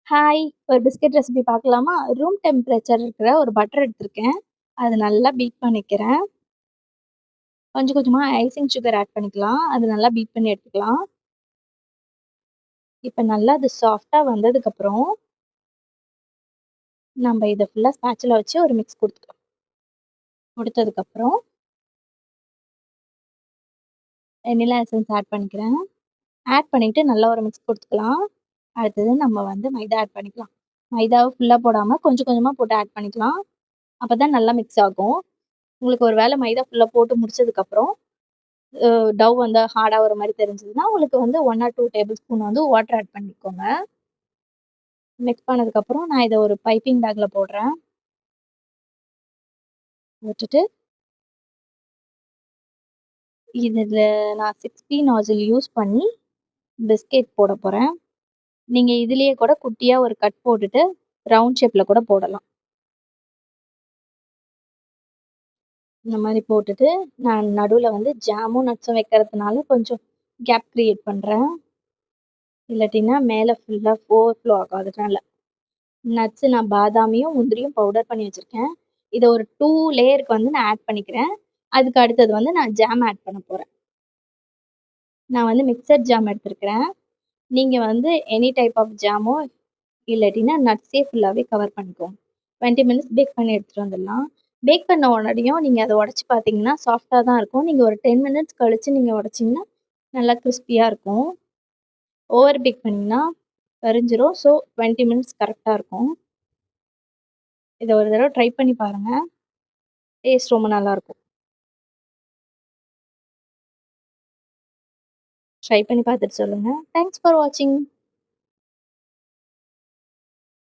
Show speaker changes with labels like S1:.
S1: Hi! ஒரு biscuit recipe பார்க்கலாமா? Room temperature இருக்கிற ஒரு பட்டர் எடுத்திருக்கேன். அது நல்லா பீட் பண்ணிக்கிறேன். கொஞ்சம் கொஞ்சமா ஐசிங் சுகர் ஆட் பண்ணிக்கலாம். அது நல்லா பீட் பண்ணி எடுத்துக்கலாம். இப்ப நல்லா அது சாஃப்ட்டா வந்ததுக்கப்புறம், நம்ப இத ஃபுல்லா ஸ்பேச்சுலா வச்சு ஒரு மிக்ஸ் குடுத்துக்கலாம். குடுத்ததுக்கப்புறம், வெண்ணிலா எசன்ஸ் ஆட் பண்ணிக்கிறேன். ஆட் பண்ணிட்டு நல்லா ஒரு மிக்ஸ் குடுத்துக்கலாம். அடுத்தது நம்ம வந்து மைதா ஆட் பண்ணிக்கலாம். மைதாவ ஃபுல்லா போடாம கொஞ்சம் கொஞ்சமா போட்டு ஆட் பண்ணிக்கலாம். அப்பதான் நல்லா மிக்ஸ் ஆகும். உங்களுக்கு ஒரு வேள மைதா ஃபுல்லா போட்டு முடிச்சதுக்கப்புறம் டவ் வந்து ஹார்டா வர மாரி தெரிஞ்சதுன்னா, உங்களுக்கு வந்து 1 ஆர் 2 டேபிள் ஸ்பூன் வந்து வாட்டர் ஆட் பண்ணிக்கோங்க. மிக்ஸ் பண்ணதுக்கப்புறம் நான் இத ஒரு பைப்பிங் பேக்ல போடுறேன். போட்டுட்டு இதுல நான் 6P நாசில் யூஸ் பண்ணி பிஸ்கெட் போடப் போறேன். நீங்க இதுலயே கூட குட்டியா ஒரு கட் போட்டுட்டு, ரவுண்ட் ஷேப்ல கூட போடலாம். இந்த மாரி போட்டுட்டு, நான் நடுவுல வந்து ஜாமும், நட்ஸும் வைக்கிறதுனால கொஞ்சம் கேப் கிரியேட் பண்றேன். இல்லாட்டின்னா மேல ஃபுல்லா ஓவர்ஃப்ளோ ஆகும் அதனால. நட்ஸ் நான் பாதாமியும், முந்திரியும் பவுடர் பண்ணி வச்சிருக்கேன். இத ஒரு 2 லேயருக்கு வந்து நான் ஆட் பண்ணிக்கிறேன். அதுக்கு அடுத்தது வந்து நான் ஜாம் ஆட் பண்ண போறேன். நான் வந்து மிக்ஸட் ஜாம் எடுத்திருக்கிறேன். நீங்க வந்து எனி டைப் ஆஃப் ஜாமோ இல்லாட்டினா நட்ஸே ஃபுல்லாவே கவர் பண்ணிக்கோங்க. 20 மினிட்ஸ் பேக் பண்ணி எடுத்துட்டு வந்துடலாம். பேக் பண்ண உடனேயும் நீங்க அத உடைச்சு பார்த்தீங்கன்னா, சாஃப்ட்டா தான் இருக்கும். நீங்க ஒரு 10 மினிட்ஸ் கழிச்சு நீங்க உடைச்சீங்கன்னா, நல்லா கிரிஸ்பியா இருக்கும். ஓவர் பேக் பண்ணீங்கன்னா கரிஞ்சிரும். ஸோ 20 மினிட்ஸ் கரெக்ட்டா இருக்கும். இத ஒரு தடவ ட்ரை பண்ணி பாருங்க. டேஸ்ட் ரொம்ப நல்லாருக்கும். ட்ரை பண்ணி பார்த்துட்டு சொல்லுங்க. தேங்க்ஸ் ஃபார் வாட்சிங்.